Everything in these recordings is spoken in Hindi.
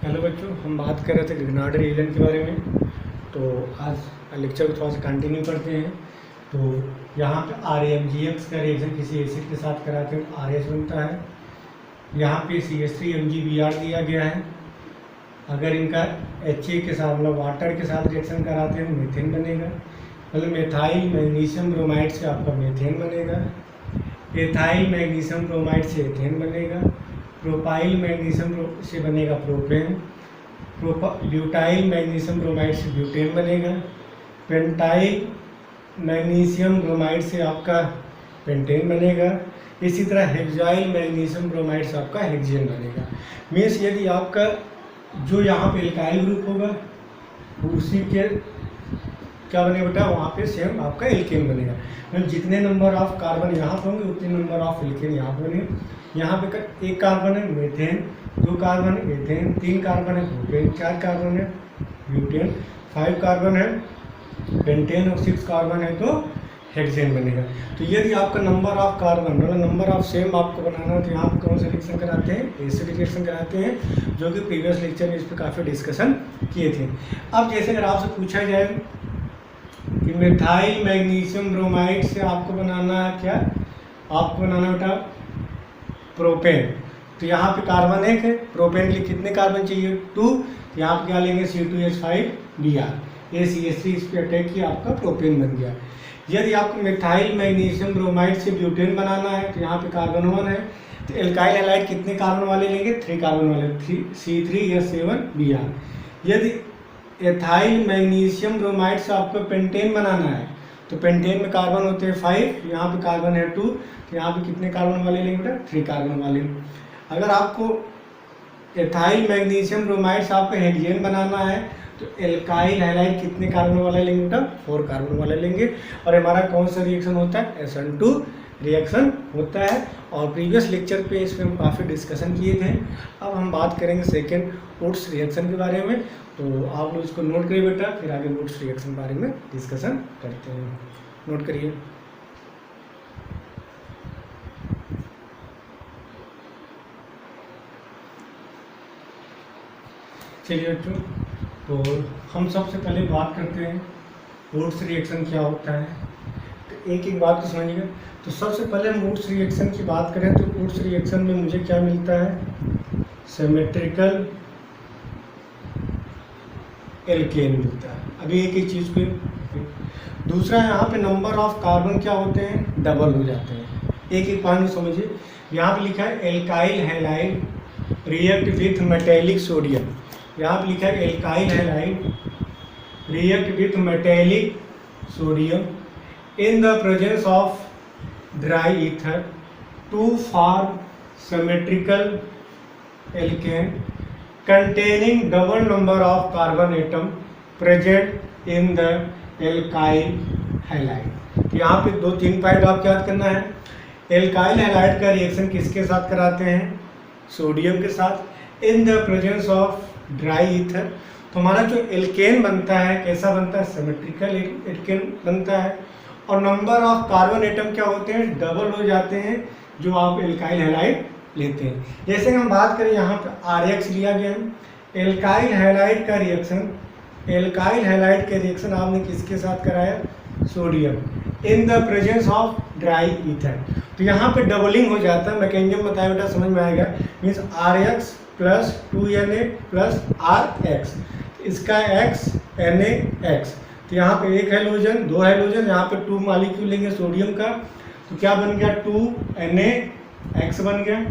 हेलो बच्चों, हम बात कर रहे थे ग्रेनाड रिएजेंट के बारे में। तो आज लेक्चर को थोड़ा सा कंटिन्यू करते हैं। तो यहाँ पे RmGx का रिएक्शन किसी एसिड के साथ कराते हैं तो RH बनता है। यहाँ पे CH3MgBr दिया गया है। अगर इनका HA के साथ मतलब वाटर के साथ रिएक्शन कराते हैं तो मीथेन बनेगा। मतलब मेथाइल मैग्नीशियम ब्रोमाइड से आपका मीथेन बनेगा। एथाइल मैग्नीशियम ब्रोमाइड से एथेन बनेगा। प्रोपाइल मैग्नीशियम से बनेगा प्रोपेन। ब्यूटाइल मैग्नीशियम ब्रोमाइड से ब्यूटेन बनेगा। पेंटाइल मैग्नीशियम ब्रोमाइड से आपका पेंटेन बनेगा। इसी तरह हेक्साइल मैग्नीशियम ब्रोमाइड से आपका हेक्सेन बनेगा। मीन्स यदि आपका जो यहाँ पे एल्काइल ग्रुप होगा उसी के क्या बनेगा बेटा, वहाँ पे सेम आपका एल्केन बनेगा। मतलब जितने नंबर ऑफ कार्बन यहाँ पे होंगे उतने नंबर ऑफ एल्केन यहाँ पे बनेंगे। यहाँ पे एक कार्बन है मीथेन, 2 कार्बन है एथेन, 3 कार्बन है प्रोपेन, 4 कार्बन है ब्यूटेन, 5 कार्बन है पेंटेन और 6 कार्बन है तो हेक्सेन बनेगा। तो यदि आपका नंबर ऑफ कार्बन मतलब नंबर ऑफ सेम आपको बनाना है तो यहाँ पर कौन सा रिएक्शन कराते हैं, एसिड रिएक्शन कराते हैं, जो कि प्रीवियस लेक्चर में इस पर काफ़ी डिस्कशन किए थे। अब जैसे अगर आपसे पूछा जाए कि मेथाइल मैग्नीशियम ब्रोमाइड से आपको बनाना है क्या, आपको बनाना बेटा प्रोपेन। तो यहाँ पे कार्बन 1 है, प्रोपेन के लिए कितने कार्बन चाहिए 2, तो यहाँ पे क्या लेंगे C2H5Br, ये CH3 इस पर अटैक किया, आपका प्रोपेन बन गया। यदि आपको मेथाइल मैग्नीशियम ब्रोमाइड से ब्यूटेन बनाना है तो यहाँ पे कार्बन 1 है, तो एल्काइल हैलाइड कितने कार्बन वाले लेंगे 3 कार्बन वाले, C3H7Br। यदि एथाइल मैग्नीशियम ब्रोमाइड से आपको पेंटेन बनाना है तो पेंटेन में कार्बन होते हैं 5, यहाँ पे कार्बन है 2, तो यहाँ पे कितने कार्बन वाले लेंगे बेटा 3 कार्बन वाले। अगर आपको एथाइल मैग्नीशियम ब्रोमाइड से आपको हेक्सेन बनाना है तो एल्काइल हैलाइड कितने कार्बन वाले लेंगे बेटा 4 कार्बन वाले लेंगे। और हमारा कौन सा रिएक्शन होता है, SN2 रिएक्शन होता है। और प्रीवियस लेक्चर पे इस पर हम काफ़ी डिस्कशन किए थे। अब हम बात करेंगे सेकेंड वुड्स रिएक्शन के बारे में। तो आप लोग इसको नोट करिए बेटा, फिर आगे वुड्स रिएक्शन के बारे में डिस्कशन करते हैं। नोट करिए। चलिए बच्चों, तो हम सबसे पहले बात करते हैं वुड्स रिएक्शन क्या होता है। तो एक एक बात को समझिएगा। तो सबसे पहले हम वुड्स रिएक्शन की बात करें तो वुड्स रिएक्शन में मुझे क्या मिलता है, सिमेट्रिकल एल्केन मिलता है। अभी एक एक चीज़ को, दूसरा यहाँ पे नंबर ऑफ कार्बन क्या होते हैं, डबल हो जाते हैं। एक एक पॉइंट समझिए। यहाँ पे लिखा है alkyl halide react with metallic sodium. यहाँ पे लिखा है alkyl halide react with metallic sodium in the presence of dry ether to form symmetrical alkane containing double number of carbon atom present in the alkyl halide। तो यहाँ पे 2-3 पॉइंट आपको याद करना है। एल्काइल हैलाइड का रिएक्शन किसके साथ कराते हैं, सोडियम के साथ, इन the presence of dry ether. तो हमारा जो एल्केन बनता है कैसा बनता है, सिमेट्रिकल एल्केन बनता है। और नंबर ऑफ कार्बन एटम क्या होते हैं, डबल हो जाते हैं जो आप एल्काइल हैलाइड लेते हैं। जैसे हम बात करें यहाँ पे RH लिया गया है, एल्काइल हैलाइड का रिएक्शन, एल्काइल हैलाइड के रिएक्शन आपने किसके साथ कराया, sodium, in the presence of dry ether. तो यहाँ पे डबलिंग हो जाता है, मैकेनिज्म बताया बेटा, समझ में आएगा। Means RH plus 2Na plus RH, इसका X NaX। तो यहाँ पे एक हैलोजन, 2 हैलोजन, यहाँ पे 2 मॉलिक्यूल लेंगे सोडियम का, तो क्या बन गया 2NaX बन गया।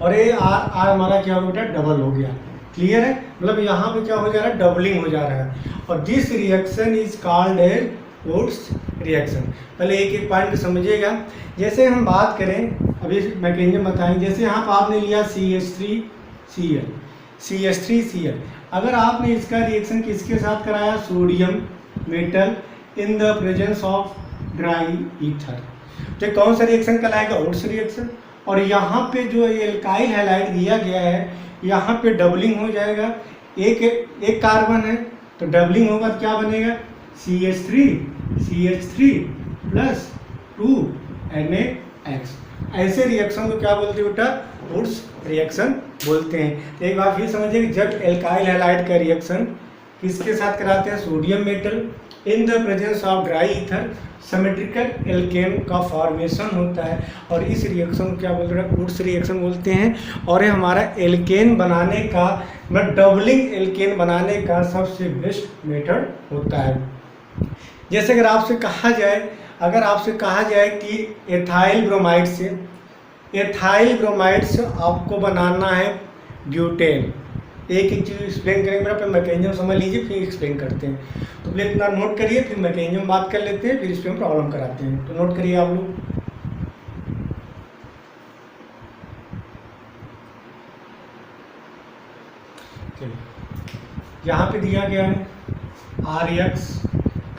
और ये R हमारा क्या हो बेटा, डबल हो गया। क्लियर है, मतलब यहाँ पे क्या हो जा रहा है, डबलिंग हो जा रहा है। और this reaction is called as Wurtz reaction. पहले एक एक पॉइंट समझिएगा। जैसे हम बात करें, अभी मैकेनिज्म बताएंगे। जैसे यहाँ पर आपने लिया CH3Cl, CH3Cl। अगर आपने इसका रिएक्शन किसके साथ कराया, sodium metal in the presence of dry ether, तो कौन सा रिएक्शन कहलाएगा, वुड्स रिएक्शन। और यहाँ पे जो एल्काइल हैलाइड दिया गया है, यहाँ पे डबलिंग हो जाएगा। एक कार्बन है तो डबलिंग होगा तो क्या बनेगा, CH3 प्लस 2NaX। ऐसे रिएक्शन को क्या बोलते हैं बेटा, वुड्स रिएक्शन बोलते हैं। तो एक बार फिर समझिए कि जब एल्काइल हैलाइड का रिएक्शन किसके साथ कराते हैं, sodium metal, in the presence of dry ether symmetrical alkane का फॉर्मेशन होता है। और इस रिएक्शन को क्या बोलते हैं, वुड्स रिएक्शन बोलते हैं। और ये हमारा एल्केन बनाने का, मतलब डबलिंग एल्केन बनाने का सबसे बेस्ट मेथड होता है। जैसे अगर आपसे कहा जाए कि एथाइल ब्रोमाइड से आपको बनाना है ब्यूटेन, एक एक चीज़ एक्सप्लेन करेंगे, मेरा पहले मैकेनिज्म समझ लीजिए फिर एक्सप्लेन करते हैं। तो पहले इतना नोट करिए, फिर मैकेनिज्म बात कर लेते हैं, फिर इस पर हम प्रॉब्लम कराते हैं। तो नोट करिए आप लोग। यहाँ पे दिया गया है RX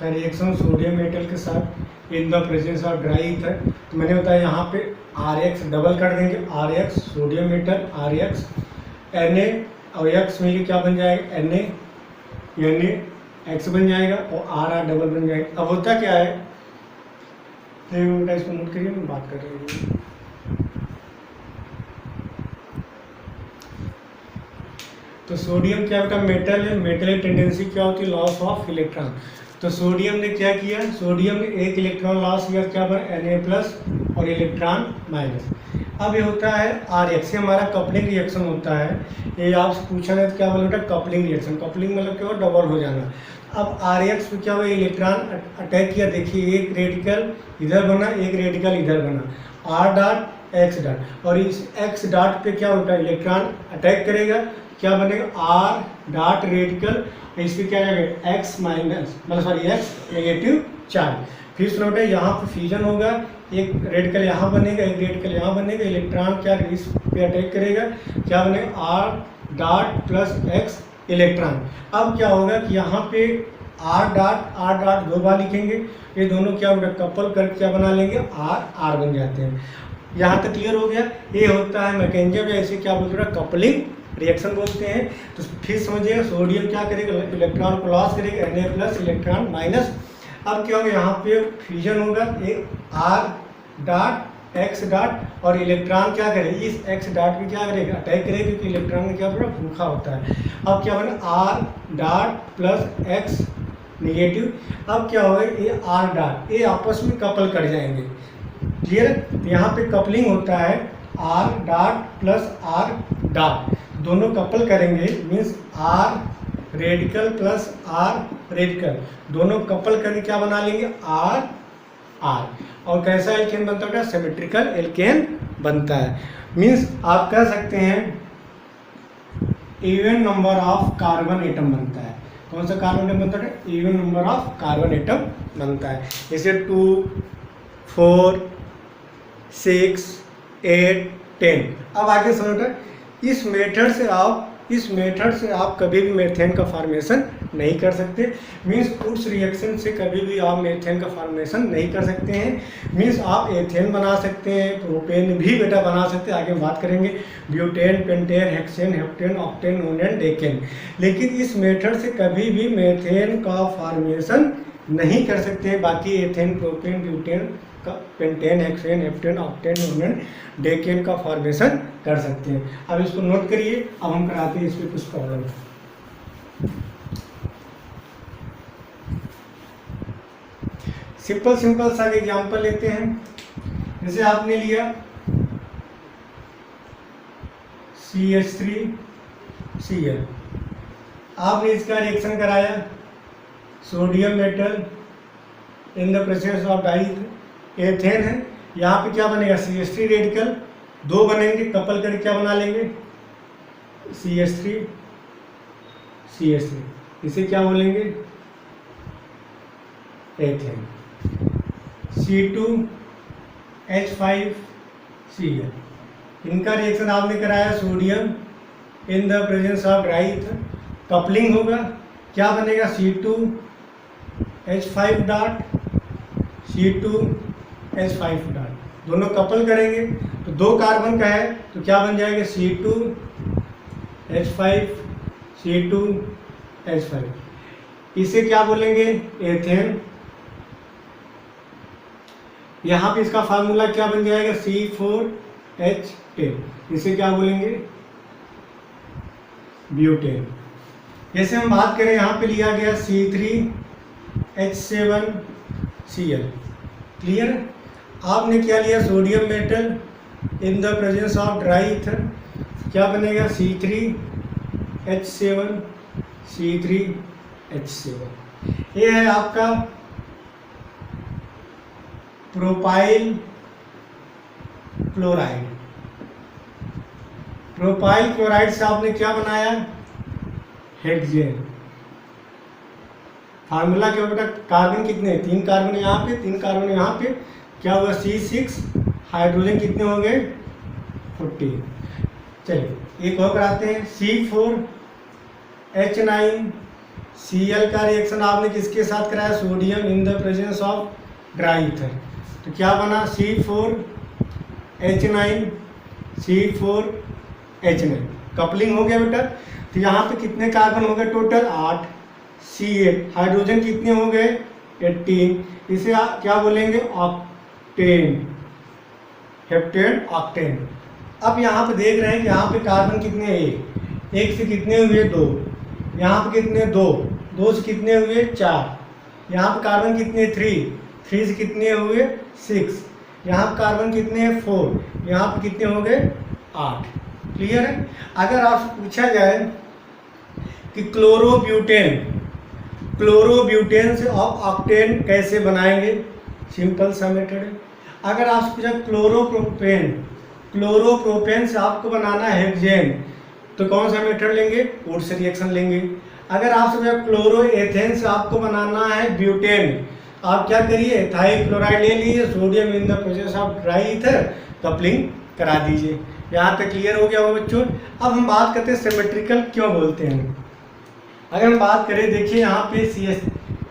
का रिएक्शन सोडियम मेटल के साथ इन the presence of dry ether. तो मैंने बताया यहाँ पे RX डबल कर देंगे, RX sodium metal RX Na और X में क्या बन जाएगा, Na X बन जाएगा और RR डबल बन जाएगा। अब होता क्या है, तो इसको नोट करिए, मैं बात कर रही हूँ। तो सोडियम क्या बेटा मेटल है, मेटल की टेंडेंसी क्या होती है, लॉस ऑफ इलेक्ट्रॉन। तो सोडियम ने क्या किया, सोडियम ने एक इलेक्ट्रॉन लॉस किया, क्या बना Na+ और इलेक्ट्रॉन माइनस। अब ये होता है RX से हमारा कपलिंग रिएक्शन होता है। ये आपसे पूछा है तो क्या बोला बेटा, कपलिंग रिएक्शन। कपलिंग मतलब क्या हो, डबल हो जाना। अब RX पे क्या हुआ, इलेक्ट्रॉन अटैक किया, देखिए एक रेडिकल इधर बना, एक रेडिकल इधर बना, R डॉट X डॉट, और इस X डॉट पे क्या होता है, इलेक्ट्रॉन अटैक करेगा, क्या बनेगा R डॉट रेडिकल, इसके क्या जाएगा X माइनस, मतलब सॉरी X नेगेटिव चार्ज। फिर सुनोट है यहाँ पर फ्यूजन होगा, एक रेडिकल यहाँ बनेगा, एक रेडिकल यहाँ बनेगा, इलेक्ट्रॉन क्या इस पे अटैक करेगा, क्या बनेगा R dot plus X electron. अब क्या होगा कि यहाँ पे R डॉट दो बार लिखेंगे, ये दोनों क्या होगा कपल करके क्या बना लेंगे, R बन जाते हैं। यहाँ तक क्लियर हो गया। ये होता है मैकेनिज्म, या इसे क्या बोलते हैं, कपलिंग रिएक्शन बोलते हैं। तो फिर समझिएगा, सोडियम क्या करेगा, इलेक्ट्रॉन को लॉस करेगा, Na+ इलेक्ट्रॉन माइनस। अब क्या होगा, यहाँ पे फ्यूजन होगा, एक R डॉट X डॉट, और इलेक्ट्रॉन क्या करेगा, इस X डॉट पे क्या करेगा, अटैक करेगा, क्योंकि इलेक्ट्रॉन में क्या पूरा भूखा होता है। अब क्या बना, R dot plus X negative. अब क्या होगा, ये R डॉट ये आपस में कपल कर जाएंगे, क्लियर। यहाँ पे कपलिंग होता है R dot plus R dot, दोनों कपल करेंगे, means R radical plus R radical, दोनों कपल करके क्या बना लेंगे, R। और कैसा एल्केन बनता है, सिमेट्रिकल एल्केन बनता है। मीन्स आप कह सकते हैं even number of carbon atom बनता है। कौन सा कार्बन एटम बनता है, even number of carbon atom बनता है। जैसे 2, 4, 6, 8, 10। अब आगे समझो, इस मेथड से आप कभी भी मेथेन का फॉर्मेशन नहीं कर सकते। मीन्स उस रिएक्शन से कभी भी आप मेथेन का फॉर्मेशन नहीं कर सकते हैं। मीन्स आप एथेन बना सकते हैं, प्रोपेन भी बेटा बना सकते हैं, आगे हम बात करेंगे, butane, pentane, hexane, heptane, octane, नोनेन, decane. लेकिन इस मेथड से कभी भी मेथेन का फॉर्मेशन नहीं कर सकते हैं। बाकी एथेन, प्रोपेन, ब्यूटेन का, pentane, hexane, heptane, octane, नोनेन, decane का फॉर्मेशन कर सकते हैं। अब इसको नोट करिए, अब हम कराते हैं इस पर कुछ प्रॉब्लम। सिंपल सा एग्जांपल लेते हैं। जैसे आपने लिया CH3Cl, आपने इसका रिएक्शन कराया, sodium metal in the presence of dry ether है। यहाँ पे क्या बनेगा, CH3 रेडिकल, दो बनेंगे, कपल करके क्या बना लेंगे, CH3, इसे क्या बोलेंगे, एथेन। C2H5Cl, इनका रिएक्शन आपने कराया, sodium in the presence of dry ether, coupling होगा, क्या बनेगा, C2H5 डॉट, C2H5 डॉट, दोनों कपल करेंगे तो दो कार्बन का है, तो क्या बन जाएगा, C2H5, C2H5। इसे क्या बोलेंगे, एथेन। यहाँ पे इसका फार्मूला क्या बन जाएगा, H10, इसे क्या बोलेंगे? ब्यूटेन। जैसे हम बात करें यहाँ पे लिया गया C3H7Cl, क्लियर? आपने क्या लिया? Sodium metal in the presence of dry ether, क्या बनेगा? C3H7 ये है आपका प्रोपाइल क्लोराइड। प्रोपाइल क्लोराइड से आपने क्या बनाया? हेक्सेन। फार्मूला क्या बेटा? कार्बन कितने? 3 कार्बन यहाँ पे, 3 कार्बन यहाँ पे, क्या हुआ? C6, हाइड्रोजन कितने हो गए? 14। चलिए एक और कराते हैं। C4H9Cl का रिएक्शन आपने किसके साथ कराया? Sodium in the presence of dry ether, तो क्या बना? C4H9 कपलिंग हो गया बेटा। तो यहाँ पे कितने कार्बन हो गए टोटल? 8। C8 हाइड्रोजन कितने हो गए? 18। इसे आप क्या बोलेंगे? Octane, heptane, octane. अब यहाँ पे देख रहे हैं कि यहाँ पे कार्बन कितने हैं? एक से कितने हुए? 2। यहाँ पे कितने? 2। 2 से कितने हुए? 4। यहाँ पे कार्बन कितने? 3। 3 से कितने हुए? 6। यहाँ पे कार्बन कितने हैं? 4। यहाँ पे कितने हो गए? 8। क्लियर है? अगर आपसे पूछा जाए कि क्लोरोब्यूटेन से आप ऑक्टेन कैसे बनाएंगे? सिंपल सा मेथड है। अगर आपसे पूछा क्लोरोप्रोपेन से आपको बनाना है हेक्सेन, तो कौन सा मेथड लेंगे? वुड्स रिएक्शन लेंगे। अगर आपसे पूछा क्लोरोएथेन से आपको बनाना है ब्यूटेन, आप क्या करिए? एथाइल क्लोराइड ले लीजिए, sodium in the presence of dry ether, coupling करा दीजिए। यहाँ तक क्लियर हो गया हो बच्चों? अब हम बात करते हैं सिमेट्रिकल क्यों बोलते हैं। अगर हम बात करें, देखिए यहाँ पे CS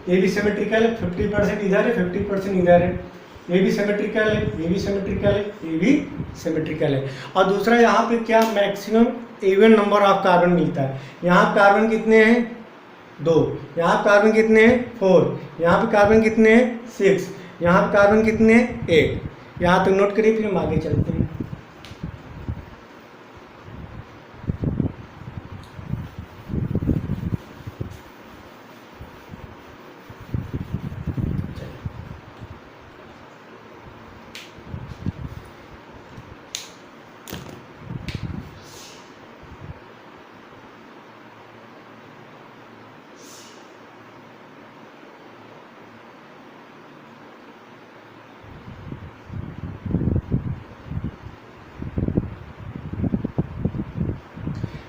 ये भी सिमेट्रिकल है, 50% इधर है, 50% इधर है। ये भी सिमेट्रिकल है, ये भी सिमेट्रिकल है, ये भी सिमेट्रिकल है। और दूसरा यहाँ पे क्या? Maximum even number of carbon मिलता है। यहाँ कार्बन कितने हैं? 2। यहाँ कार्बन कितने हैं? 4। यहाँ पे कार्बन कितने हैं? 6। यहाँ पे कार्बन कितने हैं? 8। यहाँ तक नोट करिए, फिर हम आगे चलते हैं।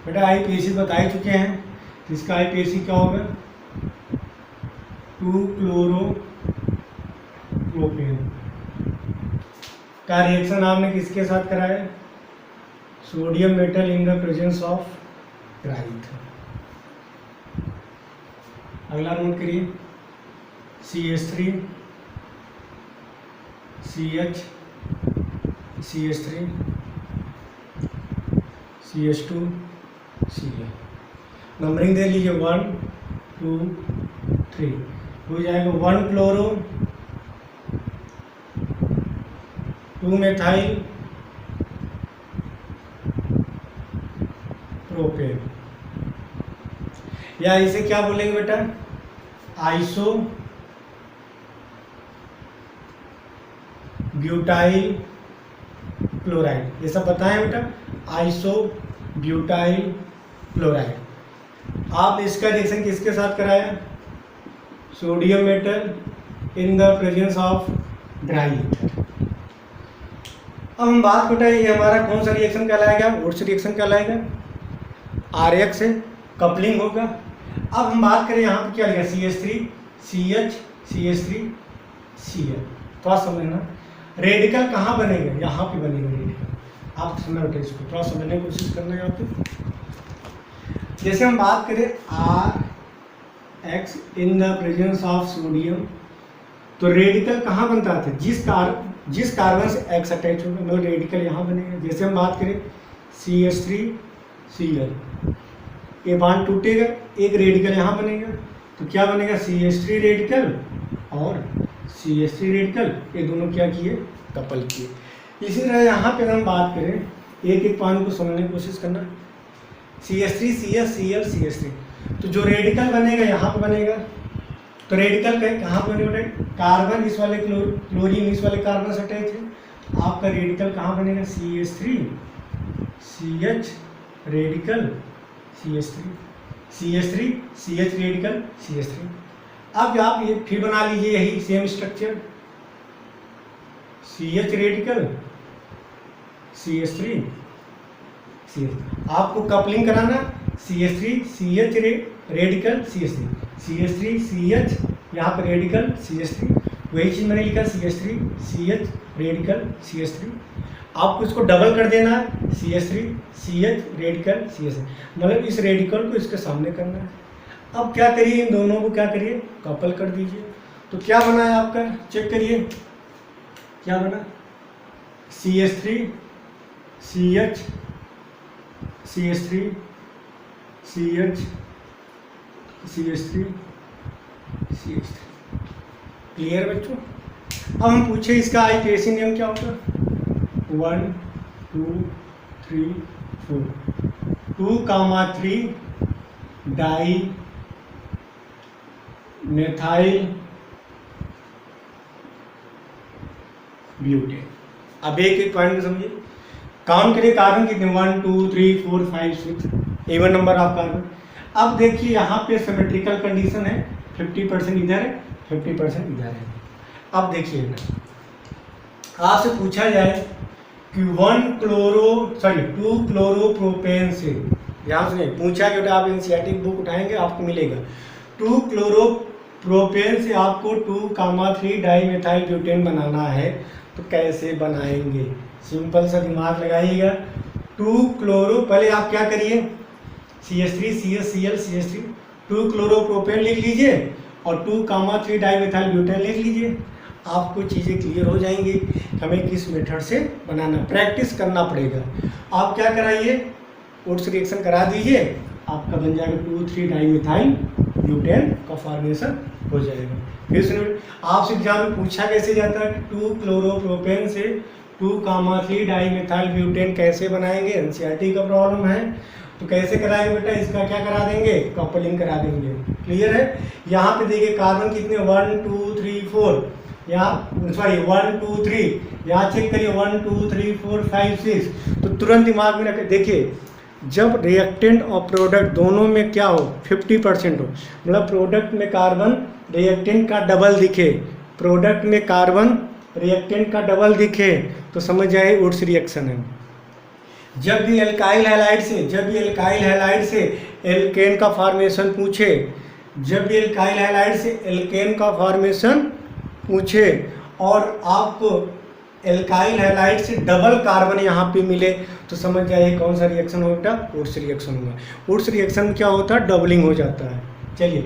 बेटा IPAC बता ही चुके हैं, तो इसका IPAC क्या होगा? 2-क्लोरोप्रोपेन का रिएक्शन आपने किसके साथ कराया? Sodium metal in the presence of dry ether. अगला नोट करिए, CH3 CH CH3 CH2 Cl। Numbering दे लीजिए 1 2 3, हो जाएगा 1 क्लोरो 2 मेथाइल प्रोपेन, या इसे क्या बोलेंगे बेटा? Iso butyl chloride. ये सब बताएं बेटा, आइसो ब्यूटाइल क्लोराइड। आप इसका रिएक्शन किसके साथ कराया? Sodium metal in the presence of dry ether. अब हम बात बेटा, ये हमारा कौन सा रिएक्शन कहलाएगा? वुड्स रिएक्शन कहलाएगा। RX से कपलिंग होगा। अब हम बात करें यहाँ पे क्या लिया? CH3 CH CH3 Cl। थोड़ा समझना, रेडिकल कहाँ बनेगा? यहाँ पे बनेगा रेडिकल। आप समझ रहे इसको, थोड़ा समझने की कोशिश करना है यहाँ पे। जैसे हम बात करें RX in the presence of sodium, तो रेडिकल कहाँ बनता था? जिस कार्बन से X अटैच होगा, मतलब रेडिकल यहाँ बनेगा। जैसे हम बात करें CH3 Cl, ये बॉन्ड टूटेगा, एक रेडिकल यहाँ बनेगा, तो क्या बनेगा? CH3 रेडिकल और CH3 रेडिकल, ये दोनों क्या किए? कपल किए। इसी तरह यहाँ पे हम बात करें एक एक पॉइंट को समझने की कोशिश करना। CH3 CS Cl CH3, तो जो रेडिकल बनेगा यहाँ पे बनेगा, तो रेडिकल कहाँ पर बनेगा? कार्बन इस वाले क्लोरीन इस वाले कार्बन से अटैच है, आपका रेडिकल कहाँ बनेगा? CH3 CH radical CH3 CH3 CH radical CH3। अब आप ये फिर बना लीजिए यही same structure, CH radical CH3 CH। आपको कपलिंग कराना CH3 CH radical CH3 CH3 CH, यहाँ पर रेडिकल CH3, वही चीज़ मैंने लिखा CH3 CH रेडिकल CH3। आपको इसको डबल कर देना है CH3 CH रेडिकल CH3, मतलब इस रेडिकल को इसके सामने करना है। अब क्या करिए, इन दोनों को क्या करिए? कपल कर दीजिए। तो क्या बना है आपका? चेक करिए क्या बना? CH3 CH CH3 CH CH3 CH3। Clear बच्चों? अब हम पूछे इसका आईपीएसी नेम क्या होगा? 1 2 3 4 2,3 डाई मेथाइल ब्यूटेन। अब एक एक पॉइंट समझिए, काउंट करिए कार्बन कितने? 1 2 3 4 5 6, इवन नंबर ऑफ कार्बन। अब देखिए यहाँ पे सिमेट्रिकल कंडीशन है, 50% इधर है 50% इधर है। अब देखिए आपसे पूछा जाए कि 2 क्लोरोप्रोपेन से, ध्यान सुनिए, पूछा कि आप एनसीईआरटी बुक उठाएंगे आपको मिलेगा 2 क्लोरोप्रोपेन से आपको 2,3 डाईमेथाइल ब्यूटेन बनाना है, तो कैसे बनाएंगे? सिंपल सा दिमाग लगाइएगा। 2 क्लोरो, पहले आप क्या करिए? CH3 CH Cl CH3 2 chloropropane लिख लीजिए और 2,3 डाईमेथाइल ब्यूटेन लिख लीजिए। आपको चीज़ें क्लियर हो जाएंगी हमें किस मेथड से बनाना, प्रैक्टिस करना पड़ेगा। आप क्या कराइए? वुड्स रिएक्शन करा दीजिए, आपका बन जाएगा 2,3 डाईमेथाइल ब्यूटेन का फॉर्मेशन हो जाएगा। फिर सुनिए, आपसे एग्जाम में पूछा कैसे जाता है? 2 क्लोरोप्रोपेन से 2,3 डाईमेथाइल ब्यूटेन कैसे बनाएंगे? एनसीईआरटी का प्रॉब्लम है, तो कैसे कराएंगे बेटा? इसका क्या करा देंगे? कपलिंग करा देंगे। क्लियर है? यहाँ पे देखिए कार्बन कितने? 1 2 3 4, यहाँ सॉरी 1 2 3, यहाँ चेक करिए 1 2 3 4 5 6। तो तुरंत दिमाग में रखें, देखिए जब रिएक्टेंट और प्रोडक्ट दोनों में क्या हो? 50% हो, मतलब प्रोडक्ट में कार्बन रिएक्टेंट का डबल दिखे, प्रोडक्ट में कार्बन रिएक्टेंट का डबल दिखे, तो समझ जाए वुड्स रिएक्शन है। जब भी एल्काइल हैलाइड से एल्केन का फॉर्मेशन पूछे, जब भी एल्काइल हैलाइड से एल्केन का फॉर्मेशन पूछे और आपको एल्काइल हैलाइड से डबल कार्बन यहाँ पे मिले, तो समझ जाइए कौन सा रिएक्शन होगा? वुड्स रिएक्शन होगा। वुड्स रिएक्शन में क्या होता है? डबलिंग हो जाता है। चलिए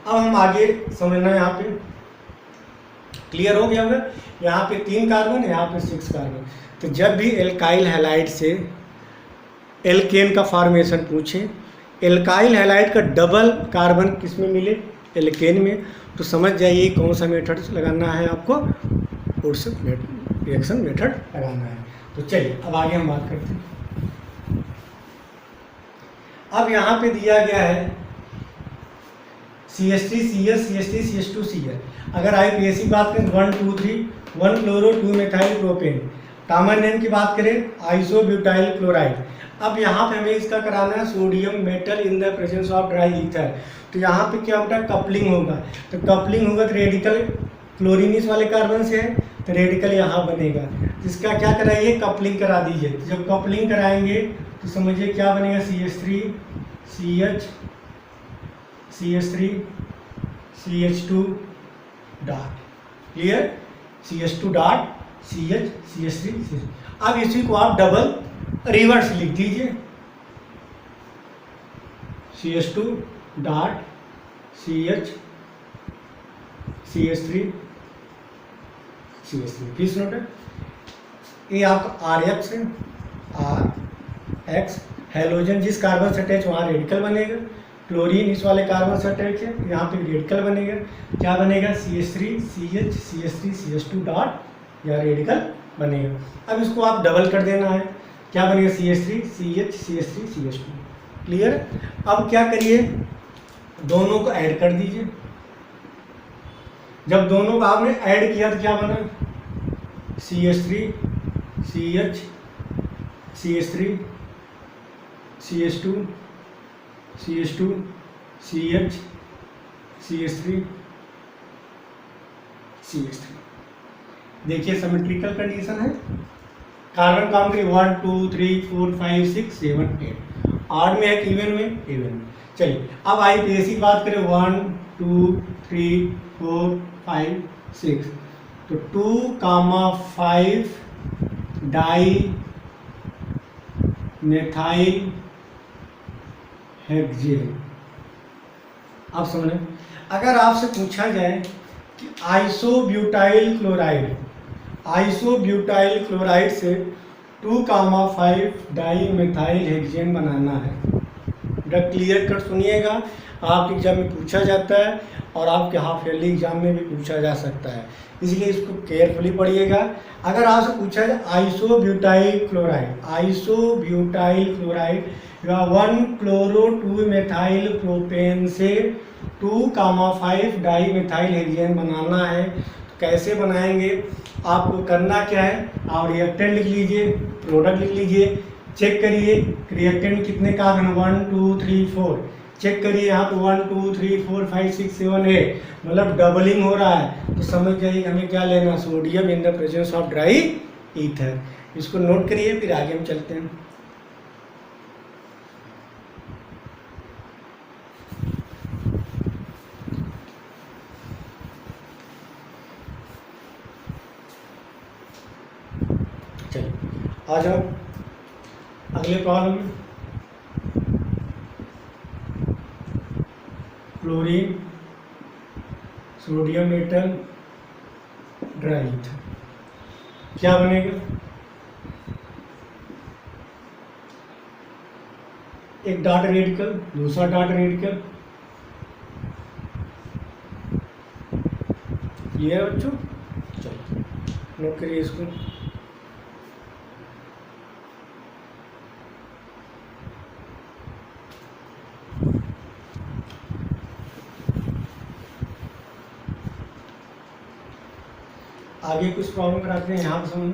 अब हम आगे समझना, यहाँ पे क्लियर हो गया होगा। यहाँ पे 3 कार्बन, यहाँ पे 6 कार्बन। तो जब भी एल्काइल हैलाइड से एल्केन का फॉर्मेशन पूछे, एल्काइल हैलाइड का डबल कार्बन किस में मिले? एल्केन में, तो समझ जाइए कौन सा मेथड लगाना है आपको? वुड्स रिएक्शन मेथड लगाना है। तो चलिए अब आगे हम बात करते हैं। अब यहाँ पे दिया गया है CH3 CH CH3 CH2 Cl। अगर आईपीएसी बात करें 1 2 3, 1 chloro 2 methyl propane. Common name की बात करें आइसोब्यूटाइल क्लोराइड। अब यहाँ पे हमें इसका कराना है sodium metal in the presence of dry ether. तो यहाँ पे क्या होता है? कपलिंग होगा। तो कपलिंग होगा तो रेडिकल क्लोरीन इस वाले कार्बन से है, तो रेडिकल यहाँ बनेगा। इसका क्या कराइए? कपलिंग करा दीजिए। तो जब कपलिंग कराएंगे तो समझिए क्या बनेगा? CH3 CH CH3 CH2 dot, clear? CH2 dot CH CH3 CH। अब इसी को आप डबल रिवर्स लिख दीजिए, CH2 dot CH CH3 CH3। Fees note है, ये आपका RX है, RX हेलोजन जिस कार्बन से अटैच वहाँ रेडिकल बनेगा। क्लोरीन इस वाले कार्बन से अटैच है, यहाँ पे रेडिकल बनेगा। क्या बनेगा? CH3 CH CH3 CH2 dot, या रेडिकल बनेगा। अब इसको आप डबल कर देना है, क्या बनेगा CH3 CH CH3 CH2। Clear. अब क्या करिए, दोनों को ऐड कर दीजिए। जब दोनों को आपने ऐड किया तो क्या बना, CH3 CH CH3 CH2 CH2 CH CH3 CH3। देखिए सिमेट्रिकल कंडीशन है। कार्बन काउंट करिए 1 2 3 4 5 6 7 8, ऑड में है कि इवन में, इवन में। चलिए अब आइए ऐसी बात करें 1 2 3 4 5 6, तो 2,5 डाई मेथाइल हेक्सेन। आप समझे, अगर आपसे पूछा जाए कि आइसोब्यूटाइल क्लोराइड से 2,5 डाई मेथाइल हेक्सेन बनाना है। बेटा क्लियर कट सुनिएगा, आपके एग्जाम में पूछा जाता है और आपके हाफ ईयरली एग्जाम में भी पूछा जा सकता है, इसलिए इसको केयरफुली पढ़िएगा। अगर आपसे पूछा जाए आइसोब्यूटाइल क्लोराइड या 1 क्लोरो 2 मेथाइल प्रोपेन से 2,5 डाई मेथाइल हेक्सेन बनाना है, तो कैसे बनाएंगे, आपको करना क्या है, आप रिएक्टेंट लिख लीजिए, प्रोडक्ट लिख लीजिए, चेक करिए रिएक्टेंट कितने कार्बन 1 2 3 4, चेक करिए यहाँ पे 1 2 3 4 5 6 7 8, मतलब डबलिंग हो रहा है, तो समझ जाइए हमें क्या लेना, sodium in the presence of dry ether. इसको नोट करिए, फिर आगे हम चलते हैं। चलिए आ जाओ अगले प्रॉब्लम में। Chlorine sodium metal dry ether, क्या बनेगा, एक डॉट रेडिकल, दूसरा डॉट रेडिकल, ये है बच्चों। चलो नोट करिए इसको। आगे कुछ प्रॉब्लम कराते हैं, यहाँ पर समझ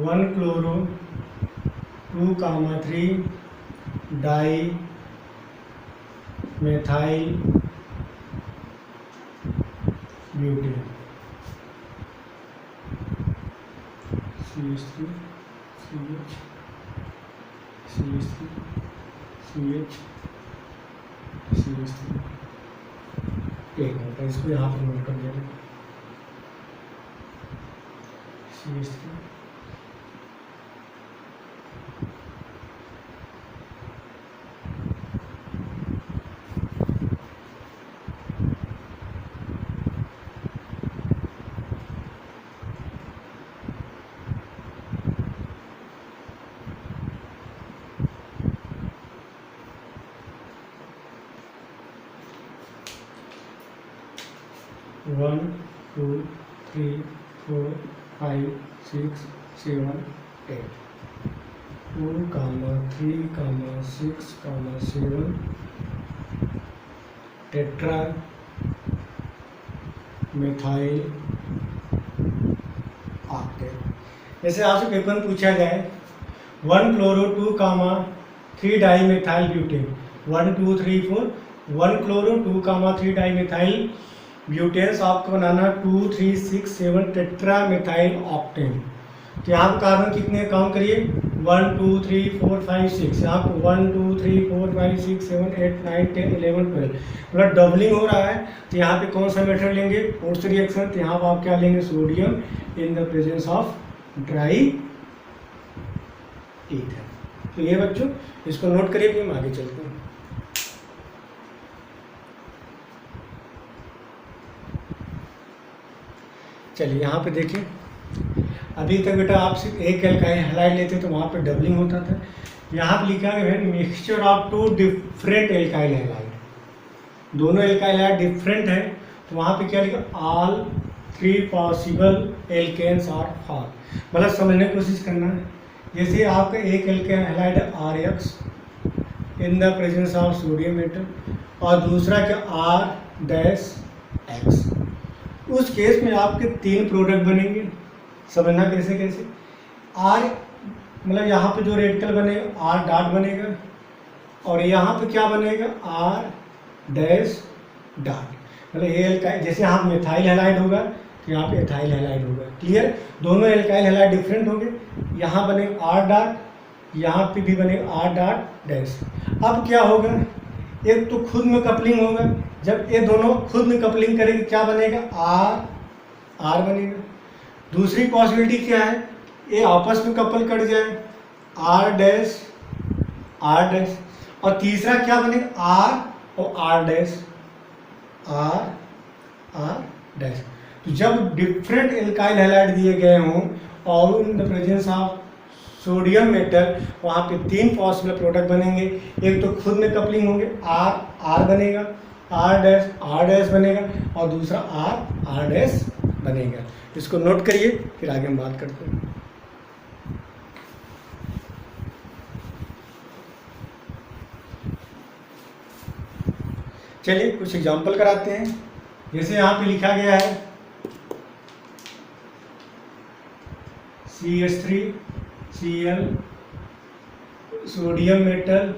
1 chloro 2,3 di methyl butane CH3 CH CH3 CH CH3। एक मिनट इसको यहाँ पर नोट कर देना, CH3 1 2 3 4 5 6 7 8, 2, 3, 6, 7 टेट्रा मेथाइल ऑक्टेट। जैसे आपसे पेपर में पूछा जाए 1 chloro 2, 3 di methyl butane, 1 2 3 4, 1 chloro 2, 3 di methyl butanes आपको बनाना 2 3 6 7 टेट्रा मेथाइल ऑक्टेन। तो यहाँ पर कार्बन कितने काउंट करिए 1 2 3 4 5 6, यहाँ पे 1 2 3 4 5 6 7 8 9 10 11 12, मतलब डबलिंग हो रहा है। तो यहाँ पे कौन सा मेथड लेंगे, फोर्स रिएक्शन। तो यहाँ पर आप क्या लेंगे, sodium in the presence of dry ether. तो ये बच्चों इसको नोट करिए, फिर हम आगे चलते हैं। चलिए यहाँ पे देखिए, अभी तक बेटा आप सिर्फ एक एल्काइल हैलाइड लेते तो वहाँ पे डबलिंग होता था। यहाँ पे लिखा है mixture of two different alkyl halide, दोनों एल्काइल हैलाइड डिफरेंट है। तो वहाँ पे क्या लिखा, all 3 possible alkanes are form, मतलब समझने की कोशिश करना है। जैसे आपका एक एल्काइल हैलाइड है RX in the presence of sodium metal, और दूसरा क्या R-X, उस केस में आपके 3 प्रोडक्ट बनेंगे। समझना कैसे कैसे, R मतलब यहाँ पे जो रेडिकल बनेगा R डॉट बनेगा, और यहाँ पे क्या बनेगा R डैश डॉट, मतलब ये एल्काइल, जैसे यहाँ मिथाइल हैलाइड होगा तो यहाँ पे एथाइल हैलाइड होगा। क्लियर, दोनों एल्काइल हैलाइड डिफरेंट होंगे। यहाँ बनेगा R डॉट, यहाँ पे भी बनेगा R डॉट डैश। अब क्या होगा, एक तो खुद में कपलिंग होगा, जब ये दोनों खुद में कपलिंग करेंगे क्या बनेगा R बनेगा। दूसरी पॉसिबिलिटी क्या है, ये आपस में कपल कर जाए R डैश, और तीसरा क्या बनेगा R और R डैश, R डैश। तो जब डिफरेंट एल्काइल हैलाइड दिए गए हों और इन the presence of sodium metal, वहाँ पे 3 पॉसिबल प्रोडक्ट बनेंगे। एक तो खुद में कपलिंग होंगे R बनेगा, R डैश बनेगा, और दूसरा R डैश बनेगा। इसको नोट करिए, फिर आगे हम बात करते हैं। चलिए कुछ एग्जांपल कराते हैं। जैसे यहाँ पे लिखा गया है CH3Cl sodium metal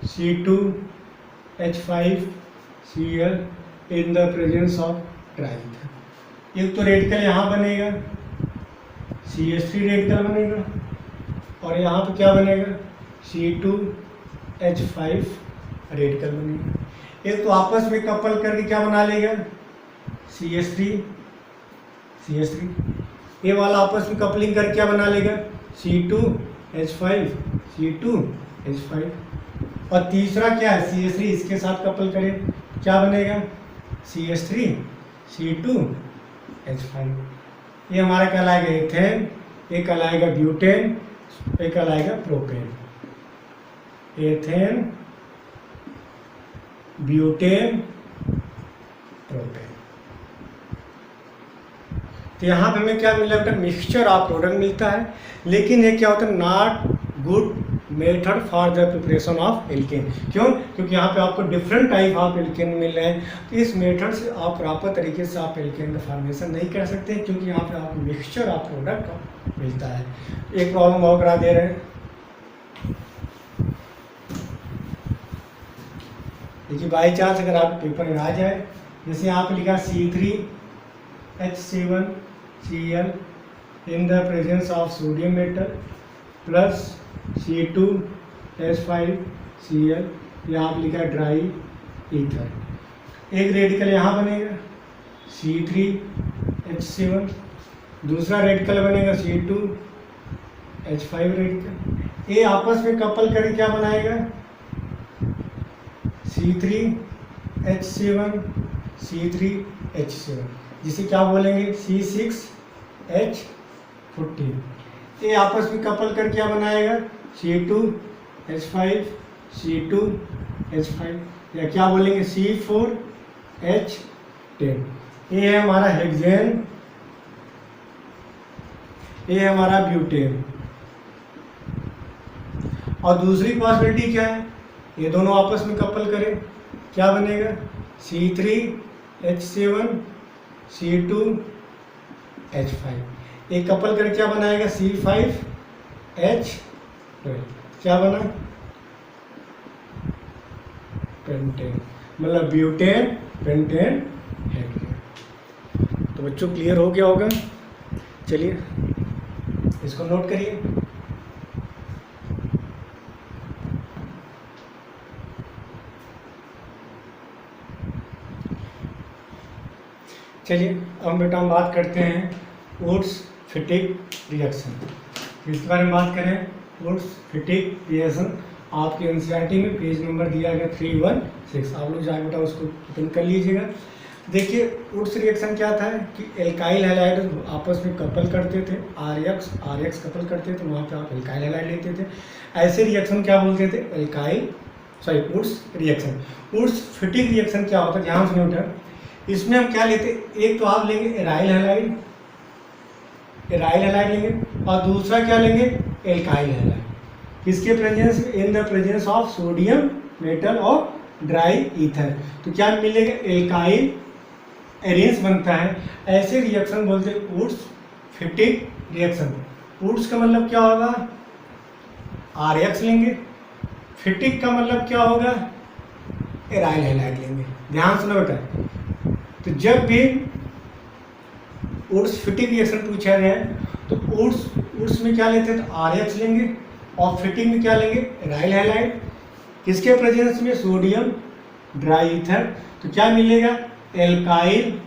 C2H5Cl in the presence of dry. एक तो रेडिकल यहाँ बनेगा CH3 रेडिकल बनेगा, और यहाँ पे क्या बनेगा C2H5 रेडिकल बनेगा। एक तो आपस में कपल करके क्या बना लेगा CH3, ये वाला आपस में कपलिंग करके क्या बना लेगा C2H5, और तीसरा क्या है CH3, इसके साथ कपल करें क्या बनेगा CH3 C2H5। ये हमारा कहलाएगा एथेन, ये कहलाएगा ब्यूटेन, ये कहलाएगा प्रोपेन। Ethane, butane, propane. तो यहाँ पे हमें क्या मिला बेटा, मिक्सचर ऑफ प्रोडक्ट मिलता है। लेकिन ये क्या होता है, not good method for the preparation of alkene. क्यों, क्योंकि यहाँ पे आपको डिफरेंट टाइप ऑफ एल्केन मिल रहे हैं। तो इस मेथड से आप प्रॉपर तरीके से आप एल्केन का फॉर्मेशन नहीं कर सकते, क्योंकि यहाँ पे आपको मिक्सचर ऑफ प्रोडक्ट मिलता है। एक प्रॉब्लम और करा दे रहे हैं, देखिए बाई चांस अगर आप पेपर में आ जाए, जैसे यहाँ पे लिखा C3H7Cl in the presence of sodium metal plus C2H5Cl, यहाँ पे लिखा है ड्राई ईथर। एक रेडिकल यहाँ बनेगा C3H7, दूसरा रेडिकल बनेगा C2H5 रेडिकल। ये आपस में कपल करके क्या बनाएगा C3H7, जिसे क्या बोलेंगे C6H14। ये आपस में कपल कर क्या बनाएगा C2H5, या क्या बोलेंगे C4H10। ये है हमारा हेक्सेन, ये है हमारा ब्यूटेन। और दूसरी पॉसिबिलिटी क्या है, ये दोनों आपस में कपल करें क्या बनेगा C3H7, C2H5। एक कपल करके क्या बनाएगा C5H12। क्या बना पेंटेन, मतलब ब्यूटेन पेंटेन हेक्सेन। तो बच्चों क्लियर हो गया होगा। चलिए इसको नोट करिए। चलिए अब बेटा हम बात करते हैं वुड्स फिटिक रिएक्शन। इसके बारे में बात करें, वुड्स फिटिक रिएक्शन आपके एनसीईआरटी में पेज नंबर दिया गया 316, आप लोग जाए बेटा उसको ओपन कर लीजिएगा। देखिए वुड्स रिएक्शन क्या था कि एल्काइल हैलाइड आपस में कपल करते थे, आर एक्स कपल करते थे, वहाँ पे आप एल्काइल हैलाइड लेते थे। ऐसे रिएक्शन क्या बोलते थे, Wurtz reaction. Wurtz Fittig reaction क्या होता है, ध्यान से बेटा, इसमें हम क्या लेते, एक तो आप लेंगे एराइल हैलाइड लेंगे और दूसरा क्या लेंगे, एल्काइल हैलाइड। किसके प्रेजेंस में, इन the presence of sodium metal और ड्राई ईथर। तो क्या मिलेगा, एल्काइल एरेंस बनता है। ऐसे रिएक्शन बोलते हैं वुड्स फिटिक रिएक्शन। वुड्स का मतलब क्या होगा, आर एक्स लेंगे, फिटिक का मतलब क्या होगा, एराइल हैलाइड लेंगे। ध्यान सुनो बेटा, तो जब भी वुड्स फिटिक रिएक्शन पूछा जाए तो वुड्स में क्या लेते हैं, तो आर एक्स लेंगे और फिटिक में क्या लेंगे, एराइल हैलाइड। किसके प्रेजेंस में, सोडियम ड्राई ईथर। तो क्या मिलेगा, एल्काइल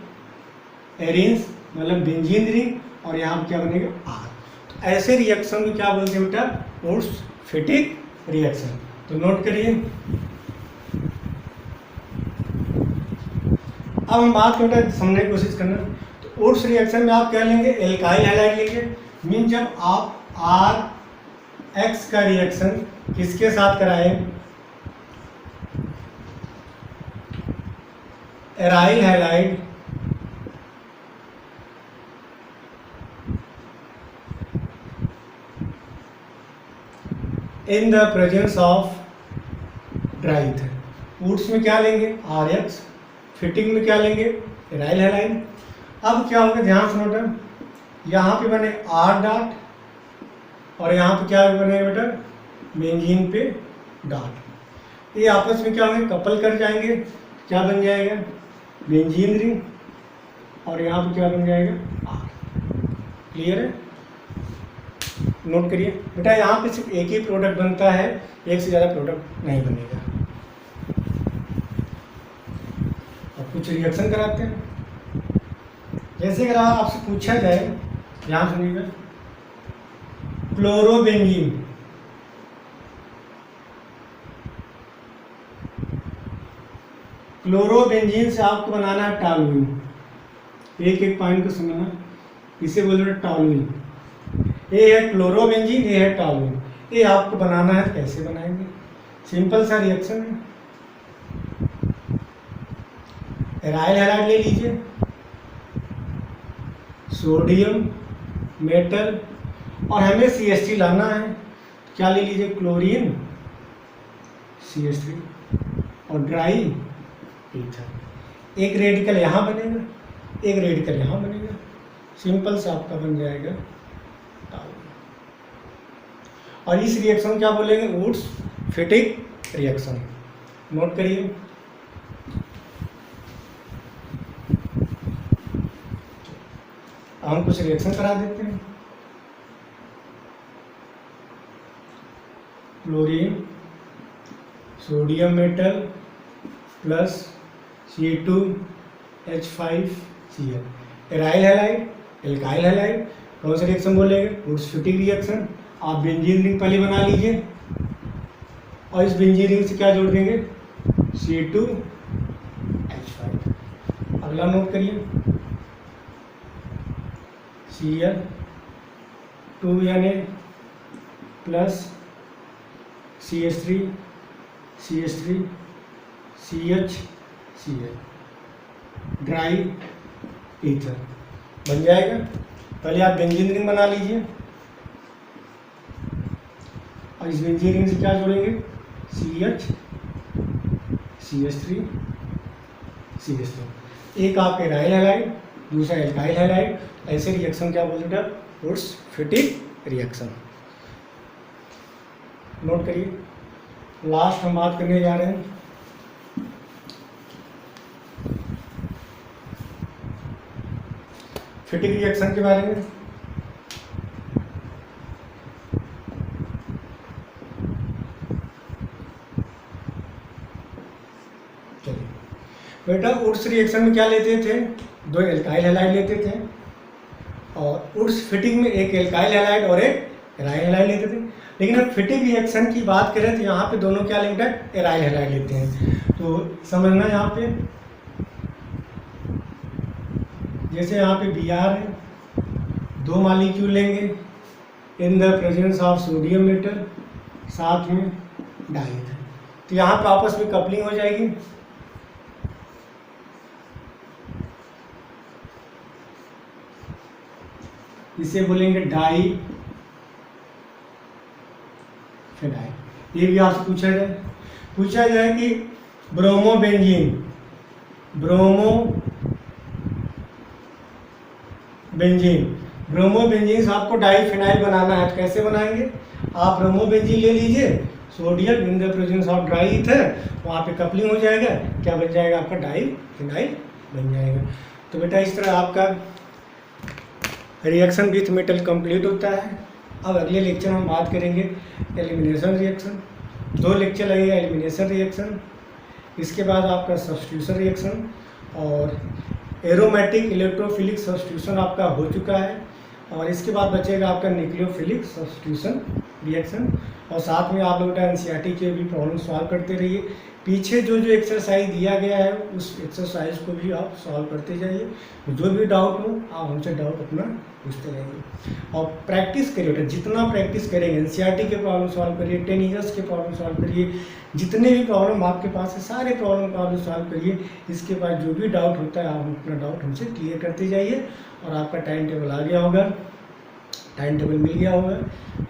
एरेंस मतलब बेंजीन रिंग, और यहाँ क्या बनेगा, आर। तो ऐसे रिएक्शन को क्या बोलते हैं बेटा, वुड्स फिटिक रिएक्शन। तो नोट करिए। अब हम बात करते हैं, समझने की कोशिश करना। तो वुड्स रिएक्शन में आप क्या लेंगे, एल्काइल हैलाइड लेंगे। मीन जब आप आर एक्स का रिएक्शन किसके साथ कराए, aryl halide in the presence of dry ether. Wurtz में क्या लेंगे, आर एक्स, फिटिंग में क्या लेंगे, एराइल हैलाइड। अब क्या होगा, ध्यान सुनो बेटा, यहाँ पे बने आर डॉट और यहाँ पे क्या बनेगा बेटा, बेंजीन पे डॉट। ये आपस में क्या होंगे, कपल कर जाएंगे, क्या बन जाएगा, बेंजीन रिंग, और यहाँ पे क्या बन जाएगा, आर। क्लियर है, नोट करिए बेटा। यहाँ पे सिर्फ एक ही प्रोडक्ट बनता है, एक से ज़्यादा प्रोडक्ट नहीं बनेगा। अब कुछ रिएक्शन कराते हैं। जैसे अगर आपसे पूछा जाए, ध्यान सुनिएगा, क्लोरोबेंजीन, क्लोरोबेंजीन से आपको बनाना है टॉलुइन। एक एक पॉइंट को समझना, इसे बोल रहे टॉलुइन। ये है क्लोरोबेंजीन, ये है टॉलुइन। ये आपको बनाना है, कैसे बनाएंगे, सिंपल सा रिएक्शन है। एराइल हैलाइड ले लीजिए, सोडियम मेटल, और हमें CH3 लाना है, क्या ले लीजिए, क्लोरीन CH3 और ड्राई ईथर। एक रेडिकल यहाँ बनेगा, एक रेडिकल यहाँ बनेगा, सिंपल सा आपका बन जाएगा टॉलुइन। और इस रिएक्शन क्या बोलेंगे, वुड्स फिटिक रिएक्शन। नोट करिए। हम कुछ रिएक्शन करा देते हैं। Chlorine sodium metal plus C2H5Cl, aryl halide, alkyl halide. कौन सा रिएक्शन बोलेंगे, वुड्स फिटिक रिएक्शन। आप बेंजीन रिंग पहले बना लीजिए और इस बेंजीन रिंग से क्या जोड़ देंगे, C2H5। अगला नोट करिए, Cl2Na plus CH3 CHCl, dry ether बन जाएगा। पहले आप बेंजीन रिंग बना लीजिए और इस बेंजीन रिंग से क्या जोड़ेंगे, CH3 एक आपके एराइल हैलाइड, दूसरा एल्काइल हैलाइड। ऐसे रिएक्शन क्या बोलते हैं, वुड्स फिटिक रिएक्शन। नोट करिए। लास्ट हम बात करने जा रहे हैं फिटिक रिएक्शन के बारे में। चलिए बेटा, वुड्स रिएक्शन में क्या लेते थे, 2 एल्काइल हैलाइड लेते थे, और उस फिटिंग में एक एल्काइल हैलाइड और एक एराइल हैलाइड लेते थे। लेकिन अब फिटिंग रिएक्शन की बात करें तो यहाँ पे दोनों क्या लेंगे, एराइल हैलाइड लेते हैं। तो समझना यहाँ पे, जैसे यहाँ पे Br है, 2 मॉलिक्यूल लेंगे इन the presence of sodium metal, साथ में डाई, तो यहाँ पे आपस में कपलिंग हो जाएगी। इसे बोलेंगे डाई फिनाइल। ये भी आपसे पूछा जाए कि ब्रोमोबेंजीन ब्रोमोबेंजीन से आपको डाई फिनाइल बनाना है, तो कैसे बनाएंगे, आप ब्रोमोबेंजीन ले लीजिए, sodium in the presence of dry ether, वहाँ पे कपलिंग हो जाएगा, क्या बन जाएगा आपका डाई फिनाइल बन जाएगा। तो बेटा इस तरह आपका रिएक्शन विथ मेटल कंप्लीट होता है। अब अगले लेक्चर में हम बात करेंगे एलिमिनेशन रिएक्शन। 2 लेक्चर लगेगा एलिमिनेशन रिएक्शन, इसके बाद आपका सब्स्टिट्यूशन रिएक्शन, और एरोमेटिक इलेक्ट्रोफिलिक सब्स्टिट्यूशन आपका हो चुका है, और इसके बाद बचेगा आपका न्यूक्लियोफिलिक सब्स्टिट्यूशन रिएक्शन। और साथ में आप लोग एनसीईआरटी के भी प्रॉब्लम सॉल्व करते रहिए। पीछे जो एक्सरसाइज दिया गया है उस एक्सरसाइज को भी आप सॉल्व करते जाइए। जो भी डाउट हो आप हमसे डाउट अपना पूछते रहिए, और प्रैक्टिस करिए बेटा, जितना प्रैक्टिस करेंगे एनसीईआरटी के प्रॉब्लम सॉल्व करिए, 10 ईयर्स के प्रॉब्लम सॉल्व करिए, जितने भी प्रॉब्लम आपके पास है सारे प्रॉब्लम सॉल्व करिए। इसके बाद जो भी डाउट होता है आप अपना डाउट हमसे क्लियर करते जाइए, और आपका टाइम टेबल आ गया होगा, टाइम टेबल मिल गया होगा,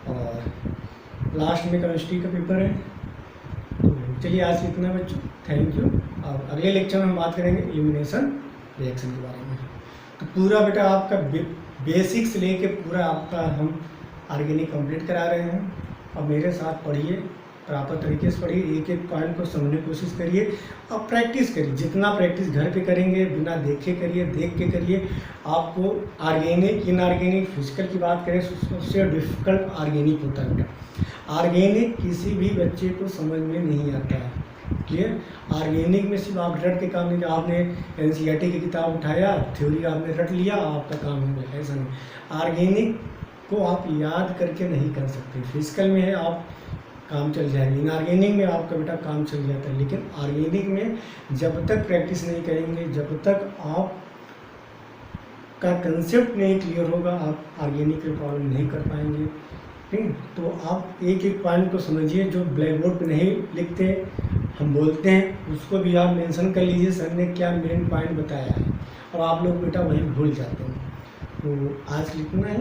और लास्ट में केमिस्ट्री का पेपर है। तो चलिए आज इतना बच्चों, थैंक यू। और अगले लेक्चर में हम बात करेंगे एलिमिनेशन रिएक्शन के बारे में। तो पूरा बेटा आपका बेसिक से लेके पूरा आपका हम ऑर्गेनिक कंप्लीट करा रहे हैं। अब मेरे साथ पढ़िए, प्रॉपर तरीके से पढ़िए, एक एक पॉइंट को समझने की कोशिश करिए, और प्रैक्टिस करिए। जितना प्रैक्टिस घर पे करेंगे, बिना देखे करिए, देख के करिए। आपको ऑर्गेनिक इनऑर्गेनिक फिजिकल की बात करें, सबसे डिफिकल्ट ऑर्गेनिक होता है बेटा। ऑर्गेनिक किसी भी बच्चे को समझ में नहीं आता है, क्लियर। ऑर्गेनिक में सिर्फ आप रट के काम नहीं, आपने एनसीईआरटी की किताब उठाया, थ्योरी आपने रट लिया, आपका काम हो गया, ऐसा नहीं। ऑर्गेनिक को आप याद करके नहीं कर सकते। फिजिकल में है आप काम चल जाएगा, इनऑर्गेनिक में आपका बेटा काम चल जाता है। लेकिन ऑर्गेनिक में जब तक प्रैक्टिस नहीं करेंगे, जब तक आप का कंसेप्ट नहीं क्लियर होगा, आप ऑर्गेनिक के प्रॉब्लम नहीं कर पाएंगे, ठीक। तो आप एक एक पॉइंट को समझिए, जो ब्लैक बोर्ड पर नहीं लिखते हम बोलते हैं उसको भी आप मेंशन कर लीजिए, सर ने क्या मेन पॉइंट बताया है, और आप लोग बेटा वहीं भूल जाते हैं। तो आज लिखना है,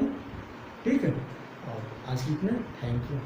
ठीक है, और आज लिखना है। Thank you.